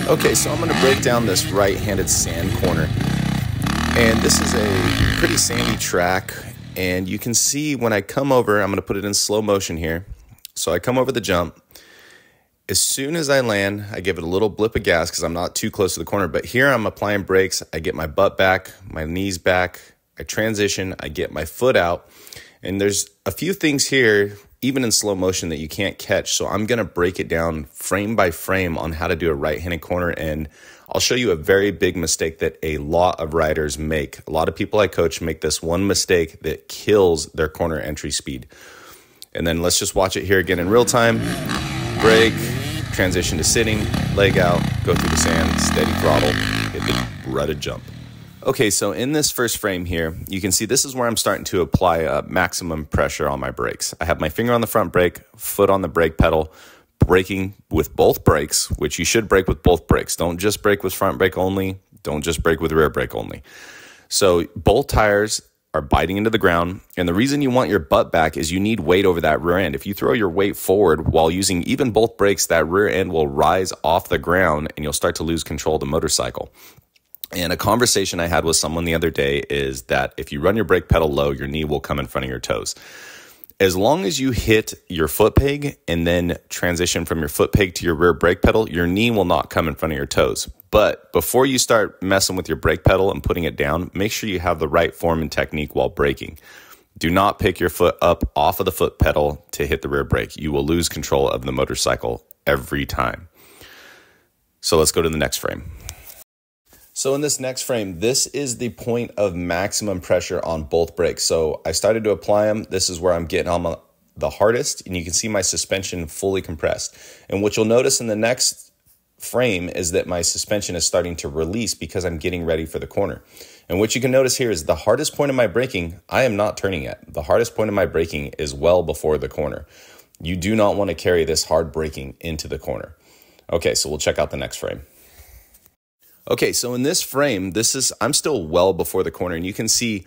Okay, so I'm going to break down this right-handed sand corner. And this is a pretty sandy track. And you can see when I come over, I'm going to put it in slow motion here. So I come over the jump. As soon as I land, I give it a little blip of gas because I'm not too close to the corner. But here I'm applying brakes. I get my butt back, my knees back. I transition. I get my foot out. And there's a few things here, even in slow motion, that you can't catch. So I'm going to break it down frame by frame on how to do a right-handed corner. And I'll show you a very big mistake that a lot of riders make. A lot of people I coach make this one mistake that kills their corner entry speed. And then let's just watch it here again in real time. Brake, transition to sitting, leg out, go through the sand, steady throttle, hit the rutted jump. Okay, so in this first frame here, you can see this is where I'm starting to apply maximum pressure on my brakes. I have my finger on the front brake, foot on the brake pedal, braking with both brakes, which you should brake with both brakes. Don't just brake with front brake only. Don't just brake with rear brake only. So both tires are biting into the ground, and the reason you want your butt back is you need weight over that rear end. If you throw your weight forward while using even both brakes, that rear end will rise off the ground, and you'll start to lose control of the motorcycle. And a conversation I had with someone the other day is that if you run your brake pedal low, your knee will come in front of your toes. As long as you hit your foot peg and then transition from your foot peg to your rear brake pedal, your knee will not come in front of your toes. But before you start messing with your brake pedal and putting it down, make sure you have the right form and technique while braking. Do not pick your foot up off of the foot pedal to hit the rear brake. You will lose control of the motorcycle every time. So let's go to the next frame. So in this next frame, this is the point of maximum pressure on both brakes. So I started to apply them. This is where I'm getting on the hardest, and you can see my suspension fully compressed. And what you'll notice in the next frame is that my suspension is starting to release because I'm getting ready for the corner. And what you can notice here is the hardest point of my braking, I am not turning at. The hardest point of my braking is well before the corner. You do not want to carry this hard braking into the corner. Okay, so we'll check out the next frame. Okay, so in this frame, I'm still well before the corner, and you can see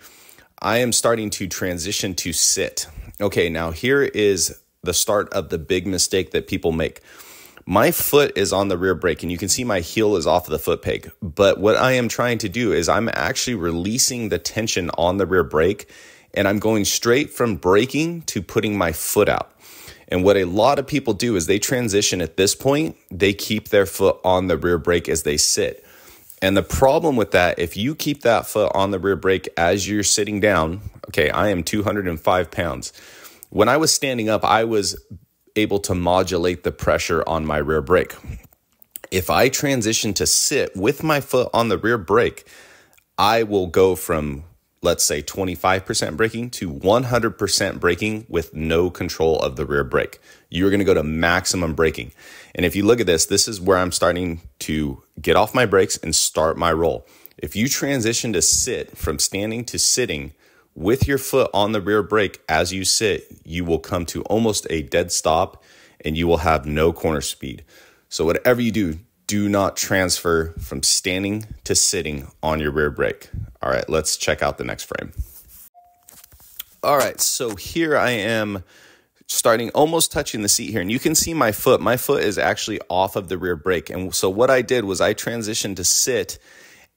I am starting to transition to sit. Okay, now here is the start of the big mistake that people make. My foot is on the rear brake, and you can see my heel is off of the foot peg. But what I am trying to do is I'm actually releasing the tension on the rear brake, and I'm going straight from braking to putting my foot out. And what a lot of people do is they transition at this point. They keep their foot on the rear brake as they sit. And the problem with that, if you keep that foot on the rear brake as you're sitting down, okay, I am 205 pounds. When I was standing up, I was able to modulate the pressure on my rear brake. If I transition to sit with my foot on the rear brake, I will go from, let's say, 25% braking to 100% braking with no control of the rear brake. You're going to go to maximum braking. And if you look at this, this is where I'm starting to get off my brakes and start my roll. If you transition to sit from standing to sitting with your foot on the rear brake as you sit, you will come to almost a dead stop and you will have no corner speed. So whatever you do, do not transfer from standing to sitting on your rear brake. All right, let's check out the next frame. All right, so here I am starting almost touching the seat here, and you can see my foot. My foot is actually off of the rear brake. And so what I did was I transitioned to sit,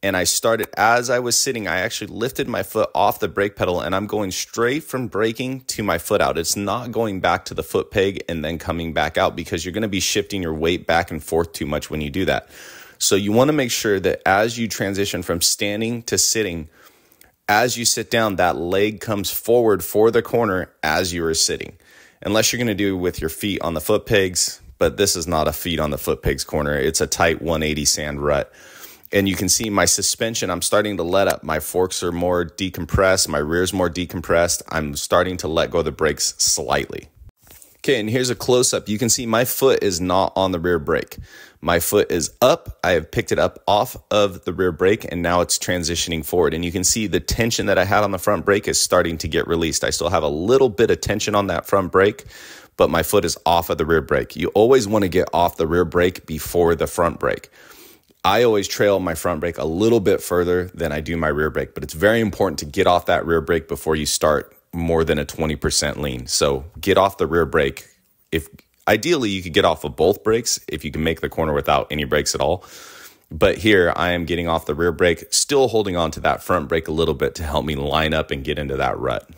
and I started as I was sitting, I actually lifted my foot off the brake pedal, and I'm going straight from braking to my foot out. It's not going back to the foot peg and then coming back out because you're going to be shifting your weight back and forth too much when you do that. So you want to make sure that as you transition from standing to sitting, as you sit down, that leg comes forward for the corner as you are sitting. Unless you're going to do with your feet on the foot pegs, but this is not a feet on the foot pegs corner. It's a tight 180 sand rut. And you can see my suspension, I'm starting to let up. My forks are more decompressed. My rear's more decompressed. I'm starting to let go of the brakes slightly. Okay, and here's a close-up. You can see my foot is not on the rear brake. My foot is up. I have picked it up off of the rear brake, and now it's transitioning forward. And you can see the tension that I had on the front brake is starting to get released. I still have a little bit of tension on that front brake, but my foot is off of the rear brake. You always want to get off the rear brake before the front brake. I always trail my front brake a little bit further than I do my rear brake, but it's very important to get off that rear brake before you start more than a 20% lean. So get off the rear brake. If ideally you could get off of both brakes if you can make the corner without any brakes at all. But here I am getting off the rear brake, still holding on to that front brake a little bit to help me line up and get into that rut.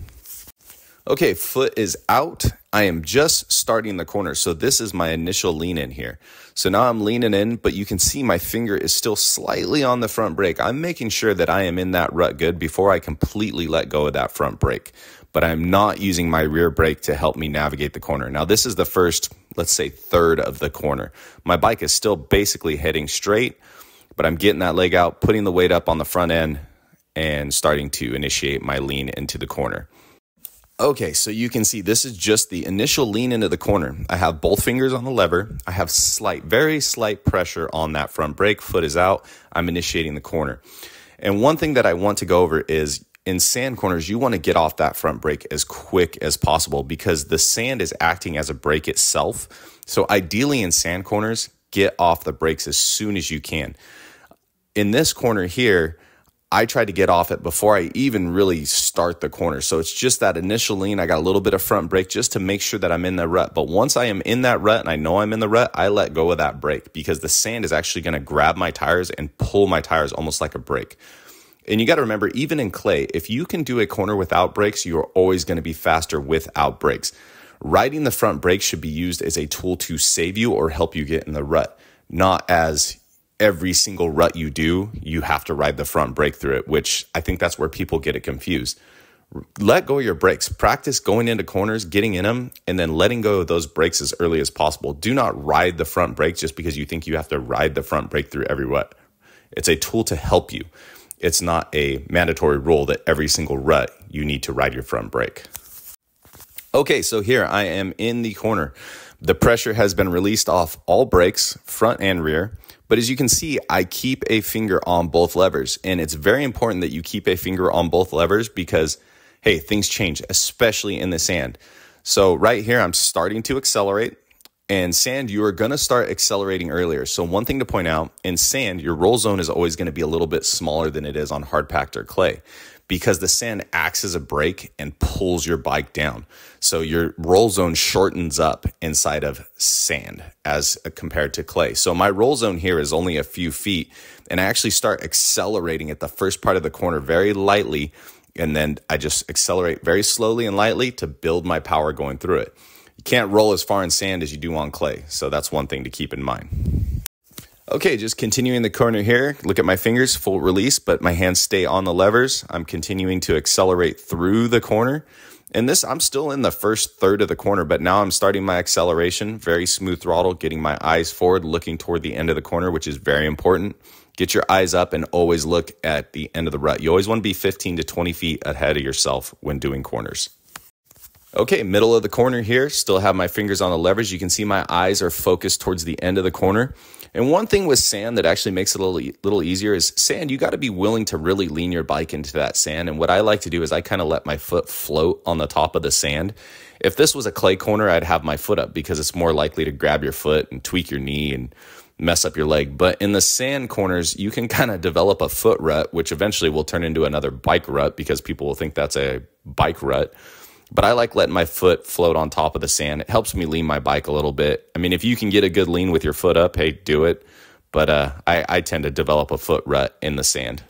Okay, foot is out. I am just starting the corner. So this is my initial lean in here. So now I'm leaning in, but you can see my finger is still slightly on the front brake. I'm making sure that I am in that rut good before I completely let go of that front brake. But I'm not using my rear brake to help me navigate the corner. Now this is the first, let's say, third of the corner. My bike is still basically heading straight, but I'm getting that leg out, putting the weight up on the front end, and starting to initiate my lean into the corner. Okay, so you can see this is just the initial lean into the corner. I have both fingers on the lever. I have very slight pressure on that front brake. Foot is out. I'm initiating the corner. And one thing that I want to go over is in sand corners, you want to get off that front brake as quick as possible because the sand is acting as a brake itself. So ideally in sand corners, get off the brakes as soon as you can. In this corner here, I tried to get off it before I even really start the corner. So it's just that initial lean. I got a little bit of front brake just to make sure that I'm in the rut. But once I am in that rut and I know I'm in the rut, I let go of that brake because the sand is actually going to grab my tires and pull my tires almost like a brake. And you got to remember, even in clay, if you can do a corner without brakes, you are always going to be faster without brakes. Riding the front brake should be used as a tool to save you or help you get in the rut, not as every single rut you do, you have to ride the front brake through it, which I think that's where people get it confused. Let go of your brakes. Practice going into corners, getting in them, and then letting go of those brakes as early as possible. Do not ride the front brake just because you think you have to ride the front brake through every rut. It's a tool to help you. It's not a mandatory rule that every single rut you need to ride your front brake. Okay, so here I am in the corner. The pressure has been released off all brakes, front and rear. But as you can see, I keep a finger on both levers. And it's very important that you keep a finger on both levers because, hey, things change, especially in the sand. So right here, I'm starting to accelerate. And sand, you are going to start accelerating earlier. So one thing to point out, in sand, your roll zone is always going to be a little bit smaller than it is on hard packed or clay because the sand acts as a brake and pulls your bike down. So your roll zone shortens up inside of sand as compared to clay. So my roll zone here is only a few feet, and I actually start accelerating at the first part of the corner very lightly, and then I just accelerate very slowly and lightly to build my power going through it. You can't roll as far in sand as you do on clay, so that's one thing to keep in mind. Okay, just continuing the corner here. Look at my fingers, full release, but my hands stay on the levers. I'm continuing to accelerate through the corner. And this, I'm still in the first third of the corner, but now I'm starting my acceleration, very smooth throttle, getting my eyes forward, looking toward the end of the corner, which is very important. Get your eyes up and always look at the end of the rut. You always want to be 15 to 20 feet ahead of yourself when doing corners. Okay, middle of the corner here, still have my fingers on the levers. You can see my eyes are focused towards the end of the corner. And one thing with sand that actually makes it a little easier is sand, you got to be willing to really lean your bike into that sand. And what I like to do is I kind of let my foot float on the top of the sand. If this was a clay corner, I'd have my foot up because it's more likely to grab your foot and tweak your knee and mess up your leg. But in the sand corners, you can kind of develop a foot rut, which eventually will turn into another bike rut because people will think that's a bike rut. But I like letting my foot float on top of the sand. It helps me lean my bike a little bit. I mean, if you can get a good lean with your foot up, hey, do it. But I tend to develop a foot rut in the sand.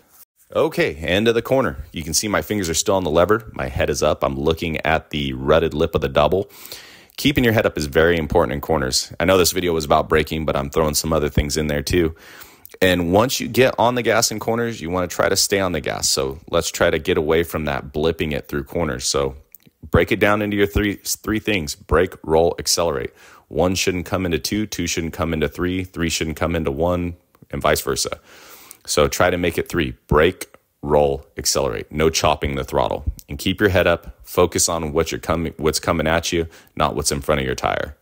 Okay, end of the corner. You can see my fingers are still on the lever. My head is up. I'm looking at the rutted lip of the double. Keeping your head up is very important in corners. I know this video was about braking, but I'm throwing some other things in there too. And once you get on the gas in corners, you want to try to stay on the gas. So let's try to get away from that blipping it through corners. So break it down into your three things: brake, roll, accelerate. One shouldn't come into two, two shouldn't come into three shouldn't come into one, and vice versa. So try to make it three: brake, roll, accelerate. No chopping the throttle. And keep your head up. Focus on what's coming at you, not what's in front of your tire.